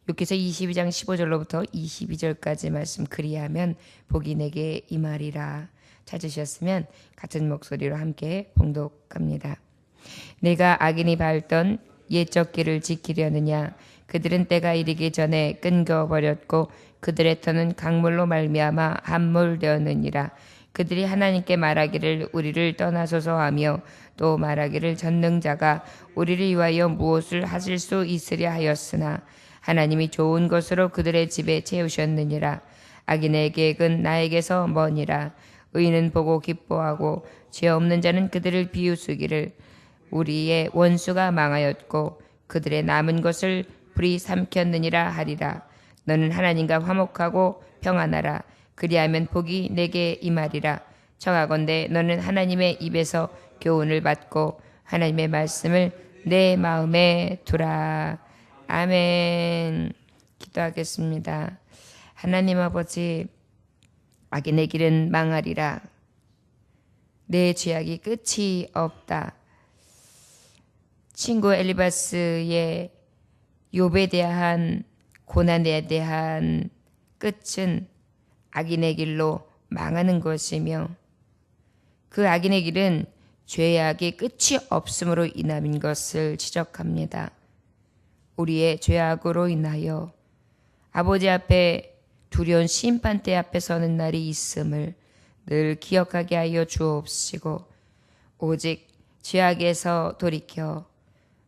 욥기서 22장 15절로부터 22절까지 말씀 그리하면 복이 내게 임하리라 찾으셨으면 같은 목소리로 함께 봉독합니다. 내가 악인이 밟던 옛적 길을 지키려느냐 그들은 때가 이르기 전에 끊겨버렸고 그들의 터는 강물로 말미암아 함몰되었느니라. 그들이 하나님께 말하기를 우리를 떠나소서 하며 또 말하기를 전능자가 우리를 위하여 무엇을 하실 수 있으랴 하였으나 하나님이 좋은 것으로 그들의 집에 채우셨느니라. 악인의 계획은 나에게서 머니라. 의인은 보고 기뻐하고 죄 없는 자는 그들을 비웃으기를 우리의 원수가 망하였고 그들의 남은 것을 불이 삼켰느니라 하리라. 너는 하나님과 화목하고 평안하라. 그리하면 복이 내게 임하리라. 청하건대 너는 하나님의 입에서 교훈을 받고 하나님의 말씀을 내 마음에 두라. 아멘. 기도하겠습니다. 하나님 아버지, 악인의 길은 망하리라. 내 죄악이 끝이 없다. 친구 엘리바스의 욥에 대한 고난에 대한 끝은 악인의 길로 망하는 것이며 그 악인의 길은 죄악이 끝이 없음으로 인함인 것을 지적합니다. 우리의 죄악으로 인하여 아버지 앞에 두려운 심판대 앞에 서는 날이 있음을 늘 기억하게 하여 주옵시고 오직 죄악에서 돌이켜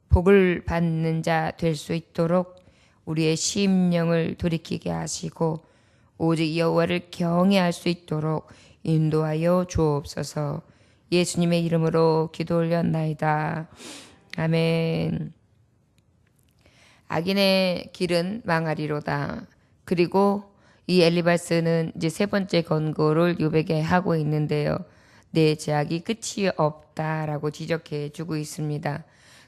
복을 받는 자 될 수 있도록 우리의 심령을 돌이키게 하시고 오직 여호와를 경외할 수 있도록 인도하여 주옵소서. 예수님의 이름으로 기도 올렸나이다. 아멘. 악인의 길은 망하리로다. 그리고 이 엘리바스는 이제 세 번째 권고를 욥에게 하고 있는데요. 내 죄악이 끝이 없다라고 지적해 주고 있습니다.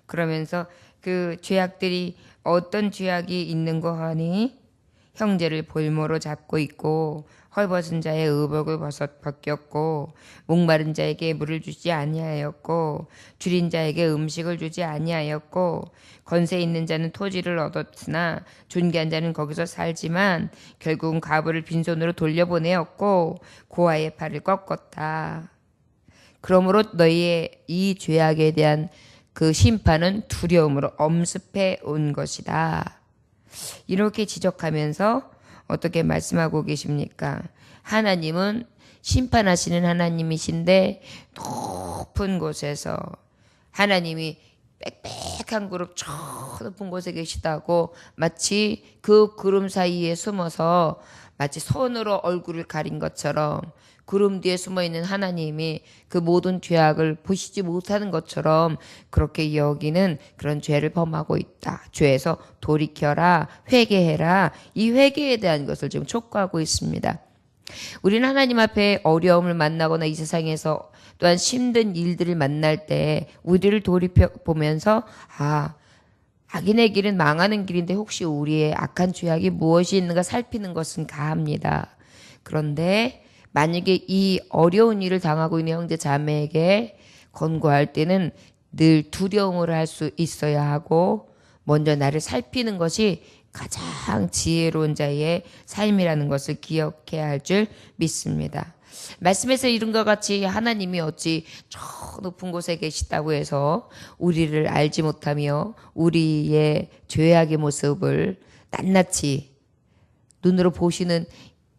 그러면서 그 죄악들이 어떤 죄악이 있는 거 하니 형제를 볼모로 잡고 있고 헐벗은 자의 의복을 벗겼고 목마른 자에게 물을 주지 아니하였고 줄인 자에게 음식을 주지 아니하였고 권세 있는 자는 토지를 얻었으나 존귀한 자는 거기서 살지만 결국은 과부를 빈손으로 돌려보내었고 고아의 팔을 꺾었다. 그러므로 너희의 이 죄악에 대한 그 심판은 두려움으로 엄습해 온 것이다. 이렇게 지적하면서 어떻게 말씀하고 계십니까? 하나님은 심판하시는 하나님이신데 높은 곳에서 하나님이 빽빽한 구름 저 높은 곳에 계시다고 마치 그 구름 사이에 숨어서 마치 손으로 얼굴을 가린 것처럼 구름 뒤에 숨어있는 하나님이 그 모든 죄악을 보시지 못하는 것처럼 그렇게 여기는 그런 죄를 범하고 있다. 죄에서 돌이켜라, 회개해라. 이 회개에 대한 것을 지금 촉구하고 있습니다. 우리는 하나님 앞에 어려움을 만나거나 이 세상에서 또한 힘든 일들을 만날 때 우리를 돌이켜보면서 악인의 길은 망하는 길인데 혹시 우리의 악한 죄악이 무엇이 있는가 살피는 것은 가합니다. 그런데 만약에 이 어려운 일을 당하고 있는 형제 자매에게 권고할 때는 늘 두려움을 할 수 있어야 하고 먼저 나를 살피는 것이 가장 지혜로운 자의 삶이라는 것을 기억해야 할 줄 믿습니다. 말씀에서 이런 것 같이 하나님이 어찌 저 높은 곳에 계시다고 해서 우리를 알지 못하며 우리의 죄악의 모습을 낱낱이 눈으로 보시는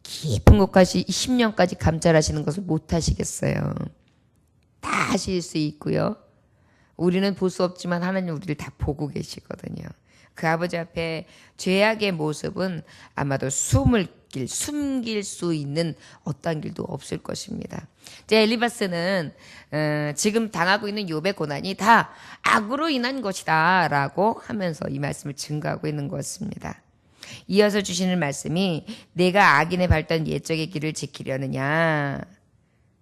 깊은 곳까지 10년까지 감찰하시는 것을 못하시겠어요. 다 하실 수 있고요. 우리는 볼 수 없지만 하나님 우리를 다 보고 계시거든요. 그 아버지 앞에 죄악의 모습은 아마도 숨길 수 있는 어떤 길도 없을 것입니다. 이제 엘리바스는 지금 당하고 있는 욥의 고난이 다 악으로 인한 것이다 라고 하면서 이 말씀을 증거하고 있는 것입니다. 이어서 주시는 말씀이 내가 악인의 밟던 옛적의 길을 지키려느냐.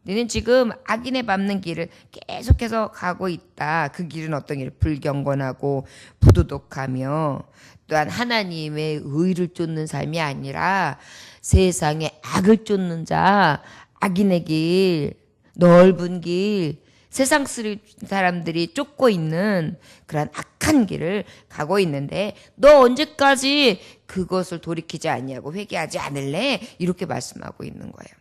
너는 지금 악인의 밟는 길을 계속해서 가고 있다. 그 길은 어떤 길? 불경건하고 부도덕하며 또한 하나님의 의를 쫓는 삶이 아니라 세상의 악을 쫓는 자, 악인의 길, 넓은 길, 세상 사람들이 쫓고 있는 그런 악한 길을 가고 있는데 너 언제까지 그것을 돌이키지 않냐고 회개하지 않을래? 이렇게 말씀하고 있는 거예요.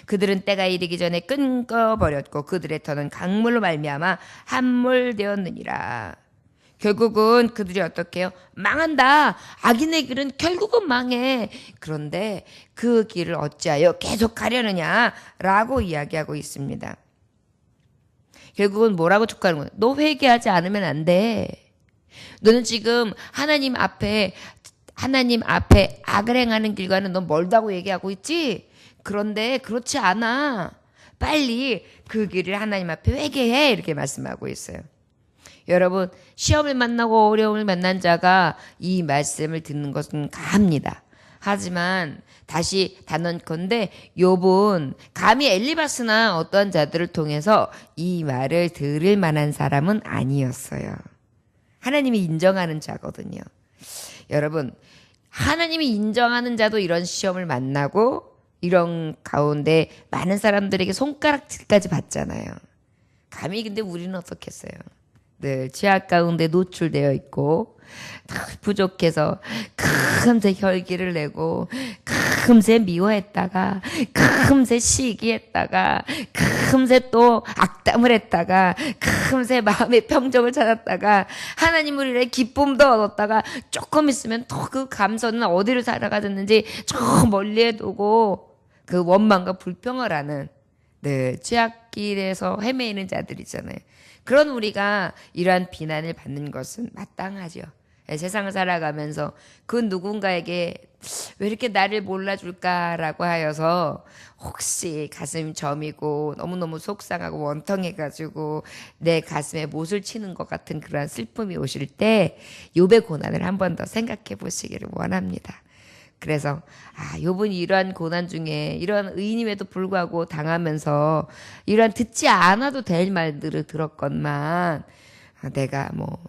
그들은 때가 이르기 전에 끊겨버렸고 그들의 터는 강물로 말미암아 함몰되었느니라. 결국은 그들이 어떻게 해요? 망한다. 악인의 길은 결국은 망해. 그런데 그 길을 어찌하여 계속 가려느냐 라고 이야기하고 있습니다. 결국은 뭐라고 촉구하는 거야? 너 회개하지 않으면 안 돼. 너는 지금 하나님 앞에 악을 행하는 길과는 너 멀다고 얘기하고 있지? 그런데 그렇지 않아. 빨리 그 길을 하나님 앞에 회개해. 이렇게 말씀하고 있어요. 여러분, 시험을 만나고 어려움을 만난 자가 이 말씀을 듣는 것은 가합니다. 하지만 다시 단언컨대 욥은 감히 엘리바스나 어떠한 자들을 통해서 이 말을 들을 만한 사람은 아니었어요. 하나님이 인정하는 자거든요. 여러분, 하나님이 인정하는 자도 이런 시험을 만나고 이런 가운데 많은 사람들에게 손가락질까지 받잖아요. 감히 근데 우리는 어떻겠어요? 늘 죄악 가운데 노출되어 있고 부족해서 금세 혈기를 내고 금세 미워했다가 금세 시기했다가 금세 또 악담을 했다가 금세 마음의 평정을 찾았다가 하나님을 위해 기쁨도 얻었다가 조금 있으면 또 그 감성은 어디를 살아가졌는지 저 멀리에 두고 그 원망과 불평을 하는 늘 죄악길에서 헤매이는 자들이잖아요. 그런 우리가 이러한 비난을 받는 것은 마땅하죠. 세상을 살아가면서 그 누군가에게 왜 이렇게 나를 몰라줄까라고 하여서 혹시 가슴이 저미고 너무너무 속상하고 원통해가지고 내 가슴에 못을 치는 것 같은 그러한 슬픔이 오실 때 욥의 고난을 한 번 더 생각해 보시기를 원합니다. 그래서 욥은 이러한 고난 중에 이러한 의인임에도 불구하고 당하면서 이러한 듣지 않아도 될 말들을 들었건만 내가 뭐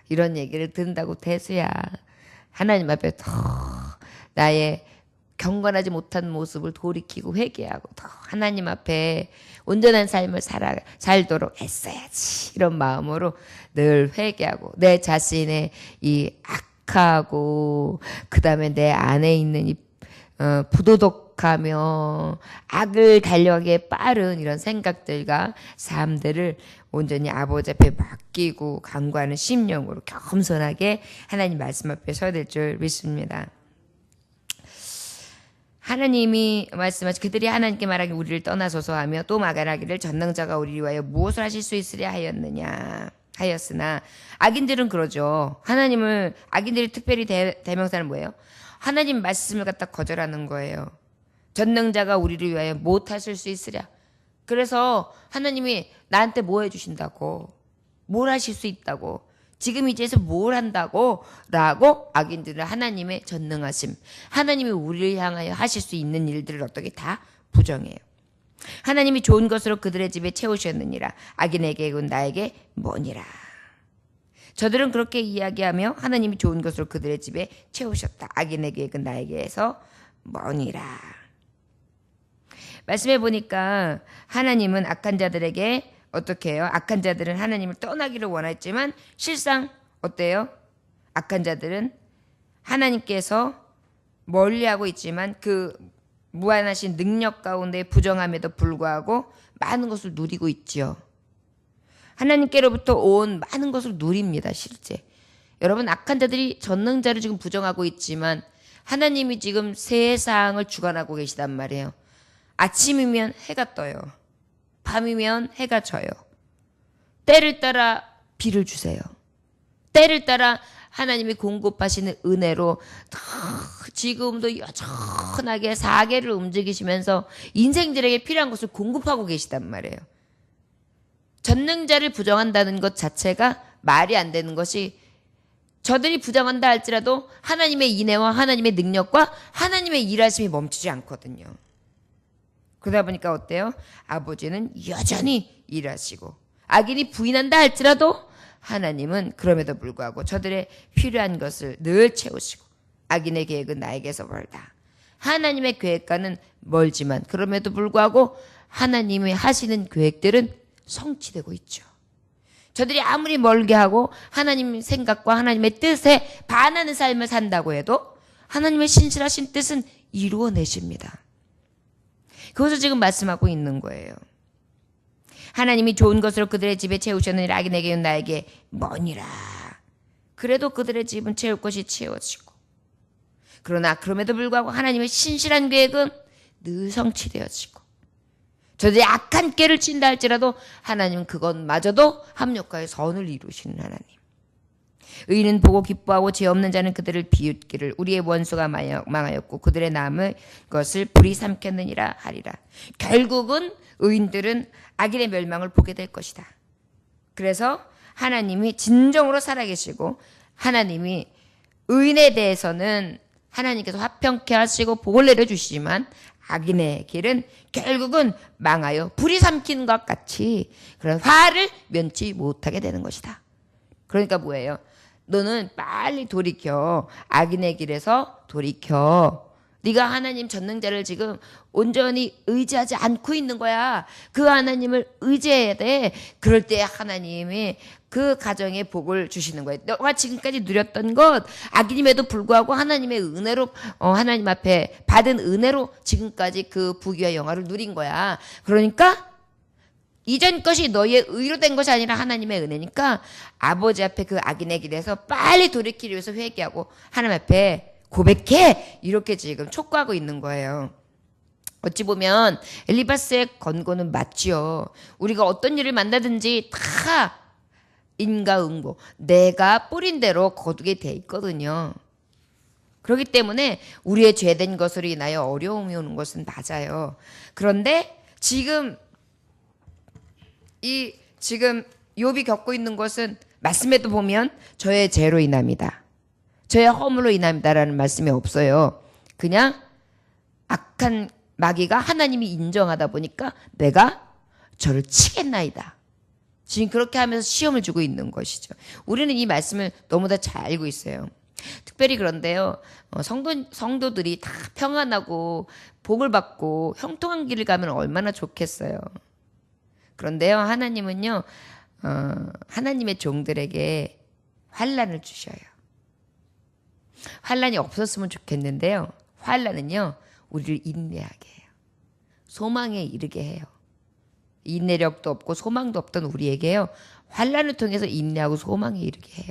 이런 얘기를 듣는다고 대수야. 하나님 앞에 더 나의 경건하지 못한 모습을 돌이키고 회개하고 더 하나님 앞에 온전한 삶을 살도록 애써야지. 이런 마음으로 늘 회개하고 내 자신의 이 악하고 그다음에 내 안에 있는 이 부도덕하며 악을 달려가기에 빠른 이런 생각들과 삶들을 온전히 아버지 앞에 맡기고 간구하는 심령으로 겸손하게 하나님 말씀 앞에 서야 될 줄 믿습니다. 하나님이 말씀하시 그들이 하나님께 말하기 우리를 떠나소서 하며 또 말하기를 전능자가 우리를 위하여 무엇을 하실 수 있으랴 하였으나 악인들은 그러죠. 악인들이 특별히 대명사는 뭐예요? 하나님 말씀을 갖다 거절하는 거예요. 전능자가 우리를 위하여 무엇 하실 수 있으랴. 그래서 하나님이 나한테 뭐 해주신다고, 뭘 하실 수 있다고, 지금 이제서 뭘 한다고 라고 악인들은 하나님의 전능하심, 하나님이 우리를 향하여 하실 수 있는 일들을 어떻게 다 부정해요. 하나님이 좋은 것으로 그들의 집에 채우셨느니라. 악인의 계획은 나에게 뭐니라. 저들은 그렇게 이야기하며 하나님이 좋은 것으로 그들의 집에 채우셨다. 악인의 계획은 나에게서 뭐니라. 말씀해 보니까 하나님은 악한 자들에게 어떻게 해요? 악한 자들은 하나님을 떠나기를 원했지만 실상 어때요? 악한 자들은 하나님께서 멀리하고 있지만 그 무한하신 능력 가운데 부정함에도 불구하고 많은 것을 누리고 있지요. 하나님께로부터 온 많은 것을 누립니다. 실제. 여러분 악한 자들이 전능자를 지금 부정하고 있지만 하나님이 지금 세상을 주관하고 계시단 말이에요. 아침이면 해가 떠요. 밤이면 해가 져요. 때를 따라 비를 주세요. 때를 따라 하나님이 공급하시는 은혜로 지금도 여전하게 사계를 움직이시면서 인생들에게 필요한 것을 공급하고 계시단 말이에요. 전능자를 부정한다는 것 자체가 말이 안 되는 것이 저들이 부정한다 할지라도 하나님의 인애와 하나님의 능력과 하나님의 일하심이 멈추지 않거든요. 그러다 보니까 어때요? 아버지는 여전히 일하시고 악인이 부인한다 할지라도 하나님은 그럼에도 불구하고 저들의 필요한 것을 늘 채우시고 악인의 계획은 나에게서 멀다. 하나님의 계획과는 멀지만 그럼에도 불구하고 하나님이 하시는 계획들은 성취되고 있죠. 저들이 아무리 멀게 하고 하나님 생각과 하나님의 뜻에 반하는 삶을 산다고 해도 하나님의 신실하신 뜻은 이루어내십니다. 그것을 지금 말씀하고 있는 거예요. 하나님이 좋은 것으로 그들의 집에 채우셨느니라. 악인에게는 나에게 뭐니라. 그래도 그들의 집은 채울 것이 채워지고, 그러나 그럼에도 불구하고 하나님의 신실한 계획은 늘 성취되어지고, 저들이 악한 깨를 친다 할지라도 하나님은 그것마저도 합력하여 선을 이루시는 하나님. 의인은 보고 기뻐하고 죄 없는 자는 그들을 비웃기를 우리의 원수가 망하였고 그들의 남의 것을 불이 삼켰느니라 하리라. 결국은 의인들은 악인의 멸망을 보게 될 것이다. 그래서 하나님이 진정으로 살아계시고 하나님이 의인에 대해서는 하나님께서 화평케 하시고 복을 내려주시지만 악인의 길은 결국은 망하여 불이 삼킨 것 같이 그런 화를 면치 못하게 되는 것이다. 그러니까 뭐예요? 너는 빨리 돌이켜. 악인의 길에서 돌이켜. 네가 하나님 전능자를 지금 온전히 의지하지 않고 있는 거야. 그 하나님을 의지해야 돼. 그럴 때 하나님이 그 가정에 복을 주시는 거예요. 너가 지금까지 누렸던 것, 악인임에도 불구하고 하나님의 은혜로, 하나님 앞에 받은 은혜로 지금까지 그 부귀와 영화를 누린 거야. 그러니까 이전 것이 너의 의로 된 것이 아니라 하나님의 은혜니까 아버지 앞에 그 악인의 길에서 빨리 돌이키기 위해서 회개하고 하나님 앞에 고백해. 이렇게 지금 촉구하고 있는 거예요. 어찌 보면 엘리바스의 권고는 맞지요. 우리가 어떤 일을 만나든지 다 인과응보, 내가 뿌린 대로 거두게 돼 있거든요. 그렇기 때문에 우리의 죄된 것으로 인하여 어려움이 오는 것은 맞아요. 그런데 지금 욥이 겪고 있는 것은 말씀에도 보면 저의 죄로 인합니다. 저의 허물로 인합니다라는 말씀이 없어요. 그냥 악한 마귀가 하나님이 인정하다 보니까 내가 저를 치겠나이다. 지금 그렇게 하면서 시험을 주고 있는 것이죠. 우리는 이 말씀을 너무나 잘 알고 있어요. 특별히 그런데요, 성도들이 다 평안하고 복을 받고 형통한 길을 가면 얼마나 좋겠어요. 그런데요, 하나님은요, 하나님의 종들에게 환난을 주셔요. 환난이 없었으면 좋겠는데요, 환난은요, 우리를 인내하게 해요. 소망에 이르게 해요. 인내력도 없고 소망도 없던 우리에게요, 환난을 통해서 인내하고 소망에 이르게 해요.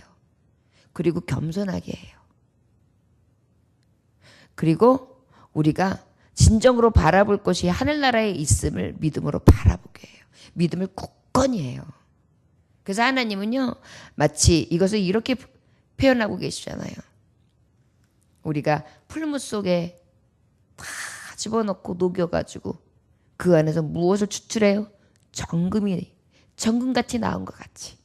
그리고 겸손하게 해요. 그리고 우리가 진정으로 바라볼 것이 하늘나라에 있음을 믿음으로 바라보게 해요. 믿음을 굳건히 해요. 그래서 하나님은요, 마치 이것을 이렇게 표현하고 계시잖아요. 우리가 풀무 속에 다 집어넣고 녹여가지고 그 안에서 무엇을 추출해요? 정금같이 나온 것 같이.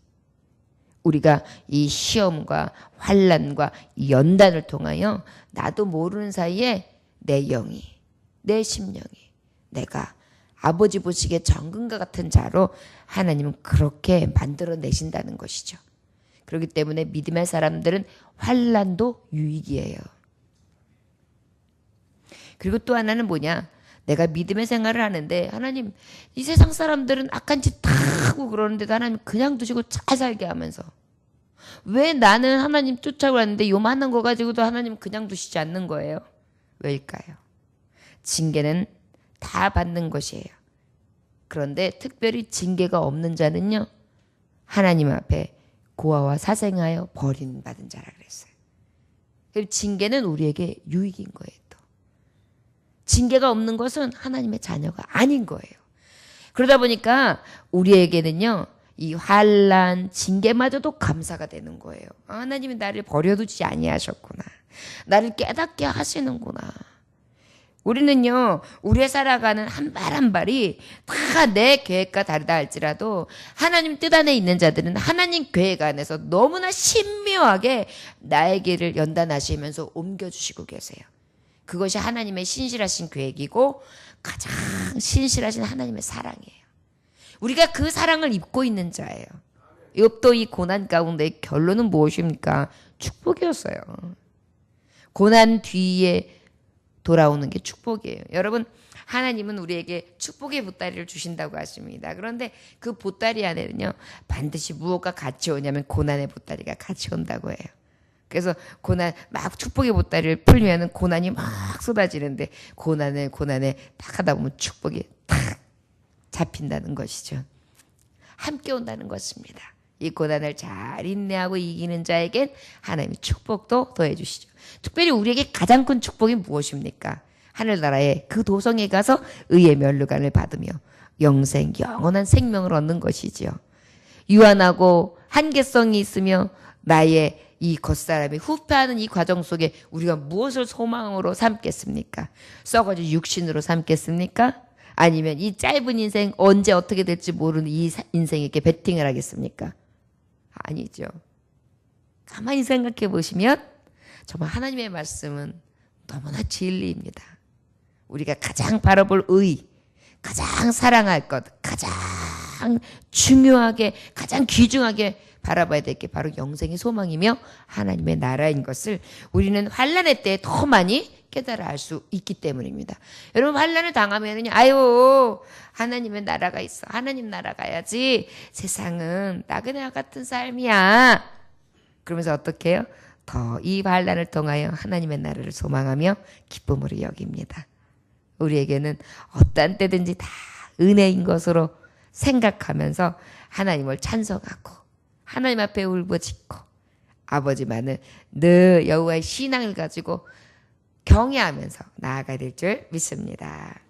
우리가 이 시험과 환난과 이 연단을 통하여 나도 모르는 사이에 내 영이, 내 심령이 내가 아버지 보시기에 정금과 같은 자로 하나님은 그렇게 만들어내신다는 것이죠. 그렇기 때문에 믿음의 사람들은 환난도 유익이에요. 그리고 또 하나는 뭐냐? 내가 믿음의 생활을 하는데 하나님, 이 세상 사람들은 악한 짓 다 하고 그러는데도 하나님 그냥 두시고 잘 살게 하면서 왜 나는 하나님 쫓아오고 왔는데 요만한 거 가지고도 하나님 그냥 두시지 않는 거예요? 왜일까요? 징계는 다 받는 것이에요. 그런데 특별히 징계가 없는 자는요, 하나님 앞에 고아와 사생하여 버림받은 자라 그랬어요. 징계는 우리에게 유익인 거예요. 또 징계가 없는 것은 하나님의 자녀가 아닌 거예요. 그러다 보니까 우리에게는요, 이 환난, 징계마저도 감사가 되는 거예요. 하나님이 나를 버려두지 아니하셨구나. 나를 깨닫게 하시는구나. 우리는요, 우리의 살아가는 한 발 한 발이 다 내 계획과 다르다 할지라도 하나님 뜻 안에 있는 자들은 하나님 계획 안에서 너무나 신묘하게 나의 길을 연단하시면서 옮겨주시고 계세요. 그것이 하나님의 신실하신 계획이고 가장 신실하신 하나님의 사랑이에요. 우리가 그 사랑을 입고 있는 자예요. 욥도 이 고난 가운데 결론은 무엇입니까? 축복이었어요. 고난 뒤에 돌아오는 게 축복이에요. 여러분, 하나님은 우리에게 축복의 보따리를 주신다고 하십니다. 그런데 그 보따리 안에는요, 반드시 무엇과 같이 오냐면 고난의 보따리가 같이 온다고 해요. 그래서 고난, 막 축복의 보따리를 풀면은 고난이 막 쏟아지는데 고난을 딱 하다 보면 축복이 탁 잡힌다는 것이죠. 함께 온다는 것입니다. 이 고난을 잘 인내하고 이기는 자에겐 하나님이 축복도 더해 주시죠. 특별히 우리에게 가장 큰 축복이 무엇입니까? 하늘나라의 그 도성에 가서 의의 면류관을 받으며 영원한 생명을 얻는 것이지요. 유한하고 한계성이 있으며 나의 이 겉사람이 후패하는 이 과정 속에 우리가 무엇을 소망으로 삼겠습니까? 썩어진 육신으로 삼겠습니까? 아니면 이 짧은 인생 언제 어떻게 될지 모르는 이 인생에게 베팅을 하겠습니까? 아니죠. 가만히 생각해 보시면 정말 하나님의 말씀은 너무나 진리입니다. 우리가 가장 바라볼 의, 가장 사랑할 것, 가장 중요하게, 가장 귀중하게 바라봐야 될 게 바로 영생의 소망이며 하나님의 나라인 것을 우리는 환난의 때에 더 많이 깨달아 알 수 있기 때문입니다. 여러분, 환난을 당하면은요, 아유, 하나님의 나라가 있어. 하나님 나라 가야지. 세상은 나그네와 같은 삶이야. 그러면서 어떻게 해요? 더 이 환난을 통하여 하나님의 나라를 소망하며 기쁨으로 여깁니다. 우리에게는 어떤 때든지 다 은혜인 것으로 생각하면서 하나님을 찬송하고 하나님 앞에 울부짖고 아버지만을 늘 여호와의 신앙을 가지고 경외하면서 나아가야 될 줄 믿습니다.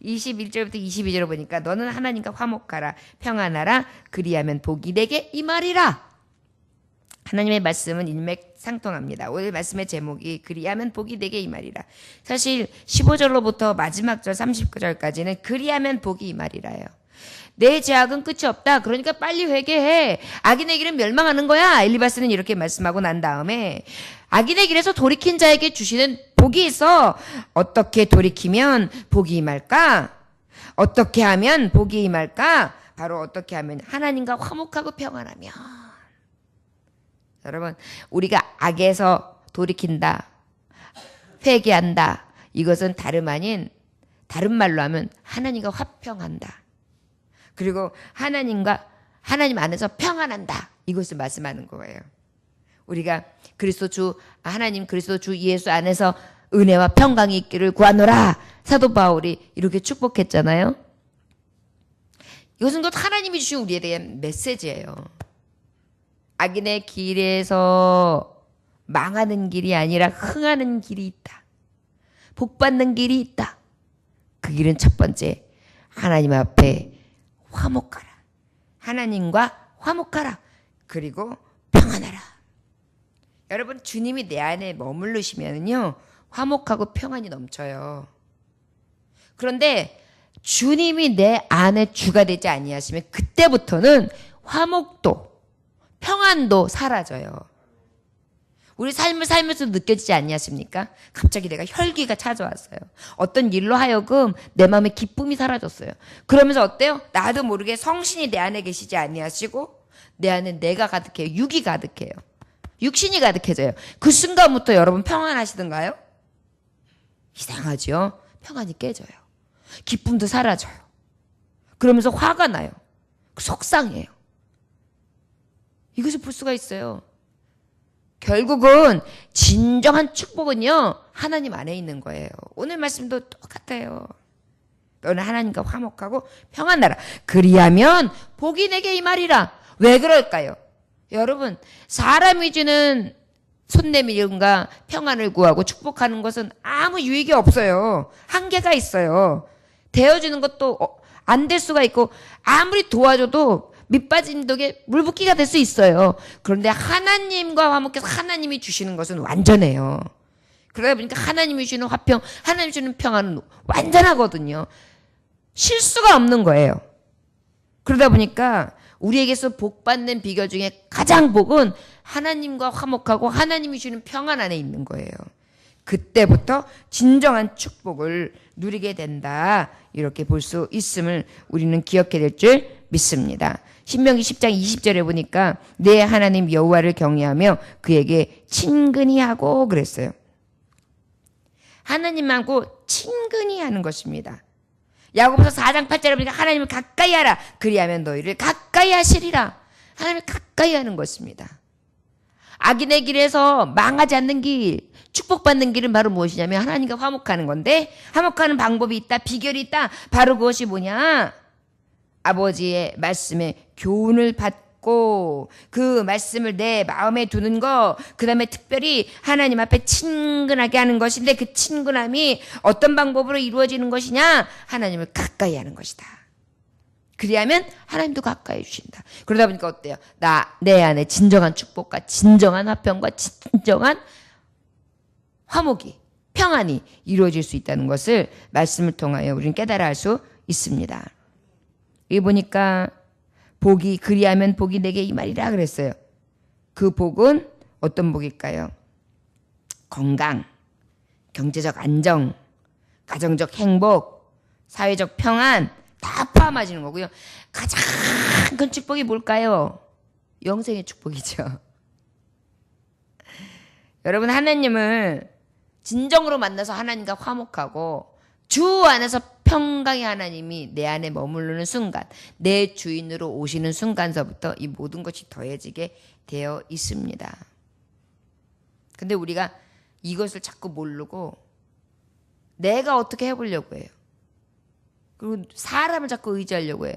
21절부터 22절을 보니까 너는 하나님과 화목하라 평안하라 그리하면 복이 내게 임하리라. 하나님의 말씀은 일맥상통합니다. 오늘 말씀의 제목이 그리하면 복이 내게 임하리라. 사실 15절로부터 마지막 절 39절까지는 그리하면 복이 임하리라예요. 내 죄악은 끝이 없다. 그러니까 빨리 회개해. 악인의 길은 멸망하는 거야. 엘리바스는 이렇게 말씀하고 난 다음에 악인의 길에서 돌이킨 자에게 주시는 복이 있어. 어떻게 돌이키면 복이 임할까? 어떻게 하면 복이 임할까? 바로 어떻게 하면 하나님과 화목하고 평안하며. 여러분, 우리가 악에서 돌이킨다, 회개한다. 이것은 다름 아닌, 다른 말로 하면 하나님과 화평한다. 그리고 하나님 안에서 평안한다. 이것을 말씀하는 거예요. 우리가 하나님 그리스도 주 예수 안에서 은혜와 평강이 있기를 구하노라. 사도 바울이 이렇게 축복했잖아요. 이것은 곧 하나님이 주신 우리에 대한 메시지예요. 악인의 길에서 망하는 길이 아니라 흥하는 길이 있다. 복받는 길이 있다. 그 길은 첫 번째, 하나님 앞에 화목하라. 하나님과 화목하라. 그리고 평안하라. 여러분, 주님이 내 안에 머무르시면요, 화목하고 평안이 넘쳐요. 그런데 주님이 내 안에 주가 되지 아니하시면 그때부터는 화목도 평안도 사라져요. 우리 삶을 살면서 느껴지지 않냐십니까? 갑자기 내가 혈기가 찾아왔어요. 어떤 일로 하여금 내 마음에 기쁨이 사라졌어요. 그러면서 어때요? 나도 모르게 성신이 내 안에 계시지 아니하시고 내 안에 내가 가득해요. 육이 가득해요. 육신이 가득해져요. 그 순간부터 여러분 평안하시던가요? 이상하죠? 평안이 깨져요. 기쁨도 사라져요. 그러면서 화가 나요. 속상해요. 이것을 볼 수가 있어요. 결국은 진정한 축복은요, 하나님 안에 있는 거예요. 오늘 말씀도 똑같아요. 너는 하나님과 화목하고 평안하라. 그리하면 복이 내게 임하리라. 왜 그럴까요? 여러분, 사람이 주는 손내밀음과 평안을 구하고 축복하는 것은 아무 유익이 없어요. 한계가 있어요. 되어주는 것도 안 될 수가 있고 아무리 도와줘도 밑빠진 독에 물붓기가 될 수 있어요. 그런데 하나님과 화목해서 하나님이 주시는 것은 완전해요. 그러다 보니까 하나님이 주시는 화평, 하나님이 주시는 평안은 완전하거든요. 실수가 없는 거예요. 그러다 보니까 우리에게서 복받는 비결 중에 가장 복은 하나님과 화목하고 하나님이 주시는 평안 안에 있는 거예요. 그때부터 진정한 축복을 누리게 된다. 이렇게 볼 수 있음을 우리는 기억해야 될 줄 믿습니다. 신명기 10장 20절에 보니까 내 하나님 여호와를 경외하며 그에게 친근히 하고 그랬어요. 하나님하고 친근히 하는 것입니다. 야고보서 4장 8절에 보니까 하나님을 가까이 하라. 그리하면 너희를 가까이 하시리라. 하나님을 가까이 하는 것입니다. 악인의 길에서 망하지 않는 길, 축복받는 길은 바로 무엇이냐면 하나님과 화목하는 건데, 화목하는 방법이 있다, 비결이 있다. 바로 그것이 뭐냐? 아버지의 말씀에 교훈을 받고 그 말씀을 내 마음에 두는 거, 그 다음에 특별히 하나님 앞에 친근하게 하는 것인데, 그 친근함이 어떤 방법으로 이루어지는 것이냐? 하나님을 가까이 하는 것이다. 그리하면 하나님도 가까이 주신다. 그러다 보니까 어때요? 내 안에 진정한 축복과 진정한 화평과 진정한 화목이, 평안이 이루어질 수 있다는 것을 말씀을 통하여 우리는 깨달아 알 수 있습니다. 여기 보니까 복이, 그리하면 복이 내게 임하리라 그랬어요. 그 복은 어떤 복일까요? 건강, 경제적 안정, 가정적 행복, 사회적 평안 다 포함하시는 거고요. 가장 큰 축복이 뭘까요? 영생의 축복이죠. 여러분, 하나님을 진정으로 만나서 하나님과 화목하고 주 안에서 평강의 하나님이 내 안에 머무르는 순간, 내 주인으로 오시는 순간서부터 이 모든 것이 더해지게 되어 있습니다. 근데 우리가 이것을 자꾸 모르고 내가 어떻게 해보려고 해요. 그리고 사람을 자꾸 의지하려고 해요.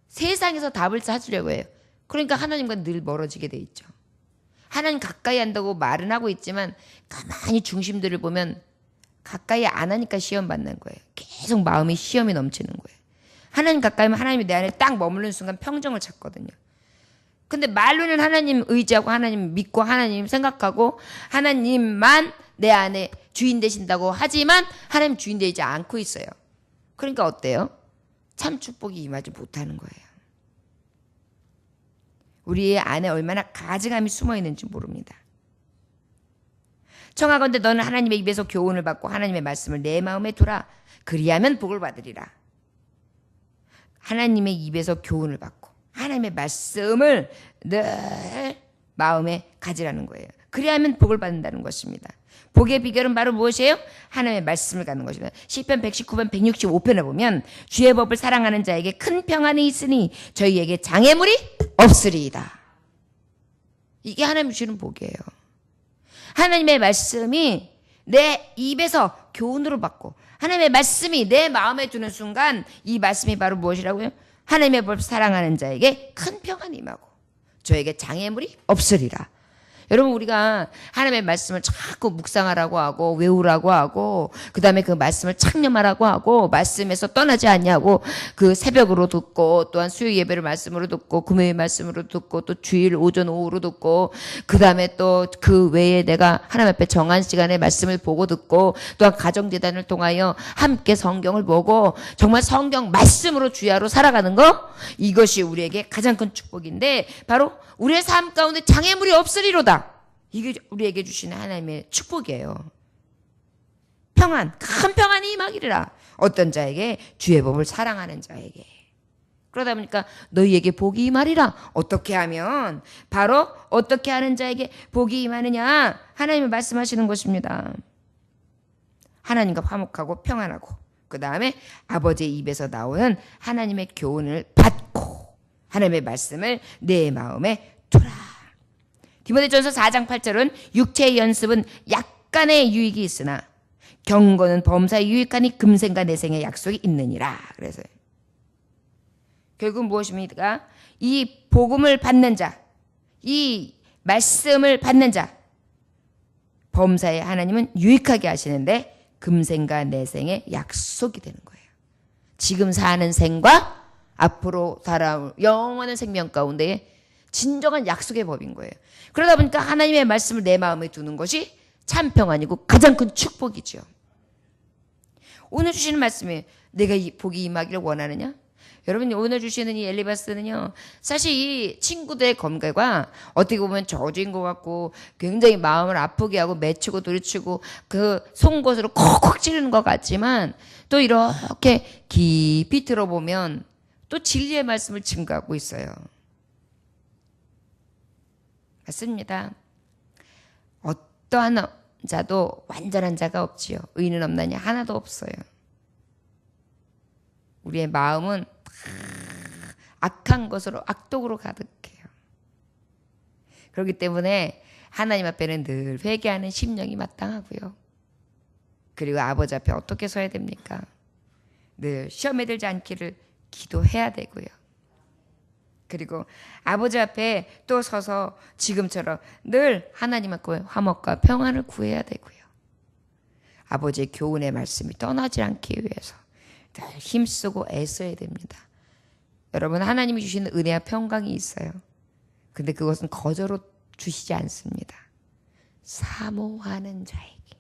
세상에서 답을 찾으려고 해요. 그러니까 하나님과 늘 멀어지게 돼 있죠. 하나님 가까이 한다고 말은 하고 있지만 가만히 중심들을 보면 가까이 안 하니까 시험 받는 거예요. 계속 마음이 시험이 넘치는 거예요. 하나님 가까이 하면 하나님이 내 안에 딱 머무르는 순간 평정을 찾거든요. 근데 말로는 하나님 의지하고 하나님 믿고 하나님 생각하고 하나님만 내 안에 주인 되신다고 하지만 하나님 주인 되지 않고 있어요. 그러니까 어때요? 참 축복이 임하지 못하는 거예요. 우리의 안에 얼마나 가증함이 숨어 있는지 모릅니다. 청하건대 너는 하나님의 입에서 교훈을 받고 하나님의 말씀을 내 마음에 두라. 그리하면 복을 받으리라. 하나님의 입에서 교훈을 받고 하나님의 말씀을 늘 마음에 가지라는 거예요. 그리하면 복을 받는다는 것입니다. 복의 비결은 바로 무엇이에요? 하나님의 말씀을 갖는 것입니다. 시편 119편 165편에 보면 주의 법을 사랑하는 자에게 큰 평안이 있으니 저희에게 장애물이 없으리이다. 이게 하나님 주시는 복이에요. 하나님의 말씀이 내 입에서 교훈으로 받고 하나님의 말씀이 내 마음에 두는 순간 이 말씀이 바로 무엇이라고요? 하나님의 법 사랑하는 자에게 큰 평안이 임하고 저에게 장애물이 없으리라. 여러분, 우리가 하나님의 말씀을 자꾸 묵상하라고 하고 외우라고 하고 그 다음에 그 말씀을 창념하라고 하고 말씀에서 떠나지 않냐고 그 새벽으로 듣고 또한 수요 예배를 말씀으로 듣고 금요일 말씀으로 듣고 또 주일 오전 오후로 듣고 그 다음에 또 그 외에 내가 하나님 앞에 정한 시간에 말씀을 보고 듣고 또한 가정재단을 통하여 함께 성경을 보고 정말 성경 말씀으로 주야로 살아가는 거, 이것이 우리에게 가장 큰 축복인데 바로 우리의 삶 가운데 장애물이 없으리로다. 이게 우리에게 주시는 하나님의 축복이에요. 평안, 큰 평안이 임하기리라. 어떤 자에게? 주의 법을 사랑하는 자에게. 그러다 보니까 너희에게 복이 임하리라. 어떻게 하면? 바로 어떻게 하는 자에게 복이 임하느냐? 하나님이 말씀하시는 것입니다. 하나님과 화목하고 평안하고 그 다음에 아버지의 입에서 나오는 하나님의 교훈을 받고 하나님의 말씀을 내 마음에 두라. 디모데전서 4장 8절은 육체의 연습은 약간의 유익이 있으나 경건은 범사에 유익하니 금생과 내생의 약속이 있느니라. 그래서 결국 무엇입니까? 이 복음을 받는 자, 이 말씀을 받는 자, 범사에 하나님은 유익하게 하시는데 금생과 내생의 약속이 되는 거예요. 지금 사는 생과 앞으로 살아올 영원한 생명 가운데 진정한 약속의 법인 거예요. 그러다 보니까 하나님의 말씀을 내 마음에 두는 것이 참 평안이고 가장 큰 축복이죠. 오늘 주시는 말씀이 내가 이 복이 임하기를 원하느냐? 여러분, 오늘 주시는 이 엘리바스는요, 사실 이 친구들의 검객과 어떻게 보면 저주인 것 같고 굉장히 마음을 아프게 하고 맺히고 돌이치고 그 송곳으로 콕콕 찌르는 것 같지만 또 이렇게 깊이 들어보면 또 진리의 말씀을 증거하고 있어요. 맞습니다. 어떠한 자도 완전한 자가 없지요. 의인은 없나니 하나도 없어요. 우리의 마음은 다 악한 것으로 악독으로 가득해요. 그렇기 때문에 하나님 앞에는 늘 회개하는 심령이 마땅하고요. 그리고 아버지 앞에 어떻게 서야 됩니까? 늘 시험에 들지 않기를 기도해야 되고요. 그리고 아버지 앞에 또 서서 지금처럼 늘 하나님 앞에 화목과 평안을 구해야 되고요. 아버지의 교훈의 말씀이 떠나지 않기 위해서 늘 힘쓰고 애써야 됩니다. 여러분, 하나님이 주시는 은혜와 평강이 있어요. 근데 그것은 거저로 주시지 않습니다. 사모하는 자에게,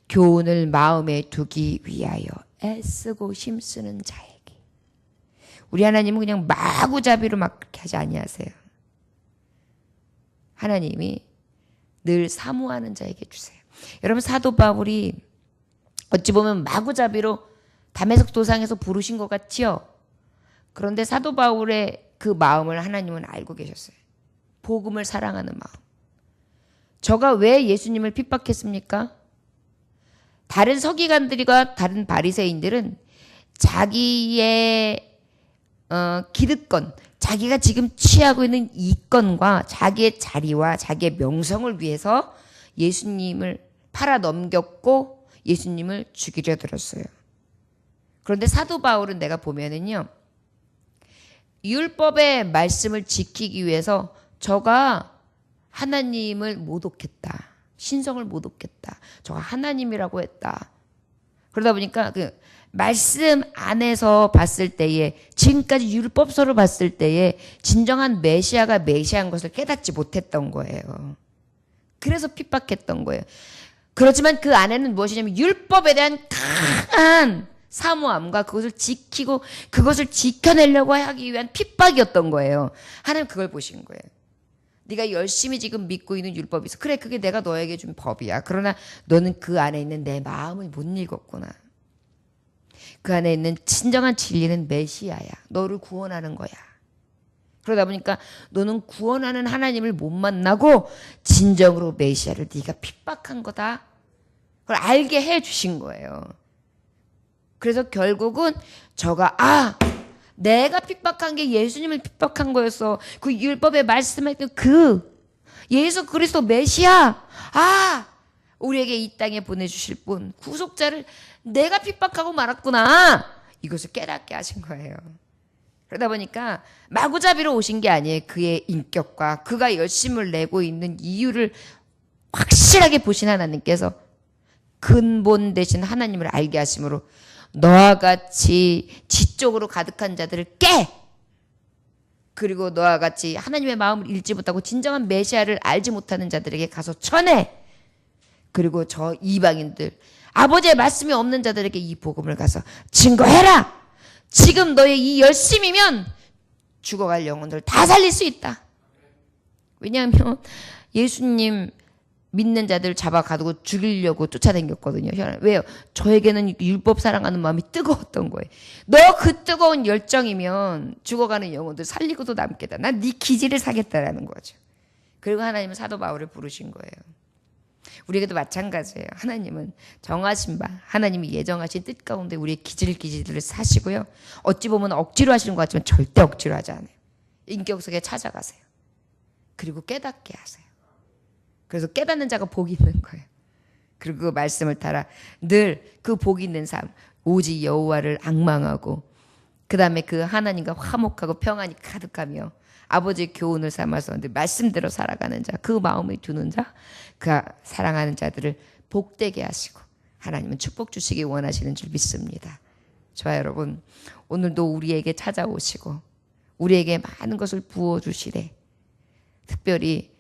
교훈을 마음에 두기 위하여 애쓰고 힘쓰는 자에게. 우리 하나님은 그냥 마구잡이로 막 그렇게 하지 아니하세요. 하나님이 늘 사모하는 자에게 주세요. 여러분, 사도 바울이 어찌 보면 마구잡이로 다메섹 도상에서 부르신 것 같지요? 그런데 사도 바울의 그 마음을 하나님은 알고 계셨어요. 복음을 사랑하는 마음. 저가 왜 예수님을 핍박했습니까? 다른 서기관들과 다른 바리새인들은 자기의 기득권, 자기가 지금 취하고 있는 이권과 자기의 자리와 자기의 명성을 위해서 예수님을 팔아 넘겼고 예수님을 죽이려 들었어요. 그런데 사도 바울은 내가 보면은요, 율법의 말씀을 지키기 위해서 저가 하나님을 모독했다. 신성을 모독했다. 저가 하나님이라고 했다. 그러다 보니까 그 말씀 안에서 봤을 때에, 지금까지 율법서를 봤을 때에 진정한 메시아가 메시아인 것을 깨닫지 못했던 거예요. 그래서 핍박했던 거예요. 그렇지만 그 안에는 무엇이냐면 율법에 대한 강한 사모함과 그것을 지키고 그것을 지켜내려고 하기 위한 핍박이었던 거예요. 하나님 그걸 보신 거예요. 네가 열심히 지금 믿고 있는 율법이 있어. 그래, 그게 내가 너에게 준 법이야. 그러나 너는 그 안에 있는 내 마음을 못 읽었구나. 그 안에 있는 진정한 진리는 메시아야. 너를 구원하는 거야. 그러다 보니까 너는 구원하는 하나님을 못 만나고 진정으로 메시아를 네가 핍박한 거다. 그걸 알게 해 주신 거예요. 그래서 결국은 저가 내가 핍박한 게 예수님을 핍박한 거였어. 그 율법에 말씀했던 그 예수 그리스도 메시아, 우리에게 이 땅에 보내주실 분, 구속자를 내가 핍박하고 말았구나. 이것을 깨닫게 하신 거예요. 그러다 보니까 마구잡이로 오신 게 아니에요. 그의 인격과 그가 열심을 내고 있는 이유를 확실하게 보신 하나님께서 근본 되신 하나님을 알게 하심으로 너와 같이 지적으로 가득한 자들을 깨! 그리고 너와 같이 하나님의 마음을 읽지 못하고 진정한 메시아를 알지 못하는 자들에게 가서 전해! 그리고 저 이방인들, 아버지의 말씀이 없는 자들에게 이 복음을 가서 증거해라! 지금 너의 이 열심이면 죽어갈 영혼들 다 살릴 수 있다. 왜냐하면 예수님 믿는 자들 잡아가두고 죽이려고 쫓아다녔거든요. 왜요? 저에게는 율법 사랑하는 마음이 뜨거웠던 거예요. 너 그 뜨거운 열정이면 죽어가는 영혼들 살리고도 남겠다. 난 네 기질을 사겠다라는 거죠. 그리고 하나님은 사도 바울을 부르신 거예요. 우리에게도 마찬가지예요. 하나님은 정하신 바, 하나님이 예정하신 뜻 가운데 우리의 기질들을 사시고요. 어찌 보면 억지로 하시는 것 같지만 절대 억지로 하지 않아요. 인격 속에 찾아가세요. 그리고 깨닫게 하세요. 그래서 깨닫는 자가 복이 있는 거예요. 그리고 그 말씀을 따라 늘 그 복이 있는 삶, 오직 여호와를 앙망하고 그 다음에 그 하나님과 화목하고 평안이 가득하며 아버지의 교훈을 삼아서 늘 말씀대로 살아가는 자, 그 마음을 두는 자, 그 사랑하는 자들을 복되게 하시고 하나님은 축복 주시기 원하시는 줄 믿습니다. 저와 여러분, 오늘도 우리에게 찾아오시고 우리에게 많은 것을 부어주시되 특별히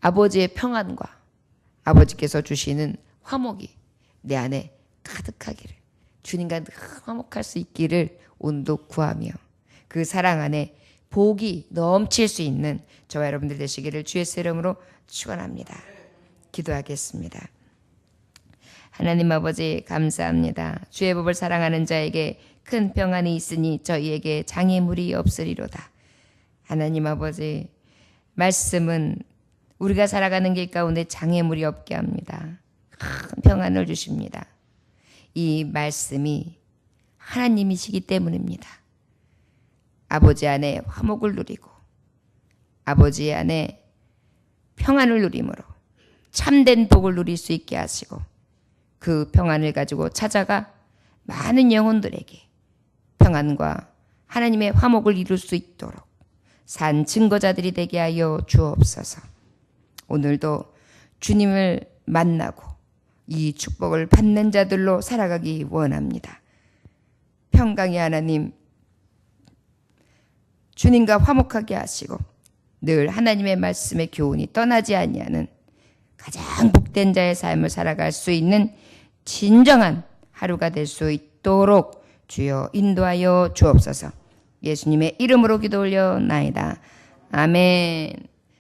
아버지의 평안과 아버지께서 주시는 화목이 내 안에 가득하기를, 주님과 늘 화목할 수 있기를 오늘도 구하며 그 사랑 안에 복이 넘칠 수 있는 저와 여러분들 되시기를 주의 이름으로 축원합니다. 기도하겠습니다. 하나님 아버지 감사합니다. 주의 법을 사랑하는 자에게 큰 평안이 있으니 저희에게 장애물이 없으리로다. 하나님 아버지, 말씀은 우리가 살아가는 길 가운데 장애물이 없게 합니다. 큰 평안을 주십니다. 이 말씀이 하나님이시기 때문입니다. 아버지 안에 화목을 누리고 아버지 안에 평안을 누림으로 참된 복을 누릴 수 있게 하시고 그 평안을 가지고 찾아가 많은 영혼들에게 평안과 하나님의 화목을 이룰 수 있도록 산 증거자들이 되게 하여 주옵소서. 오늘도 주님을 만나고 이 축복을 받는 자들로 살아가기 원합니다. 평강의 하나님, 주님과 화목하게 하시고 늘 하나님의 말씀의 교훈이 떠나지 아니하는 가장 복된 자의 삶을 살아갈 수 있는 진정한 하루가 될 수 있도록 주여 인도하여 주옵소서. 예수님의 이름으로 기도 올려나이다. 아멘.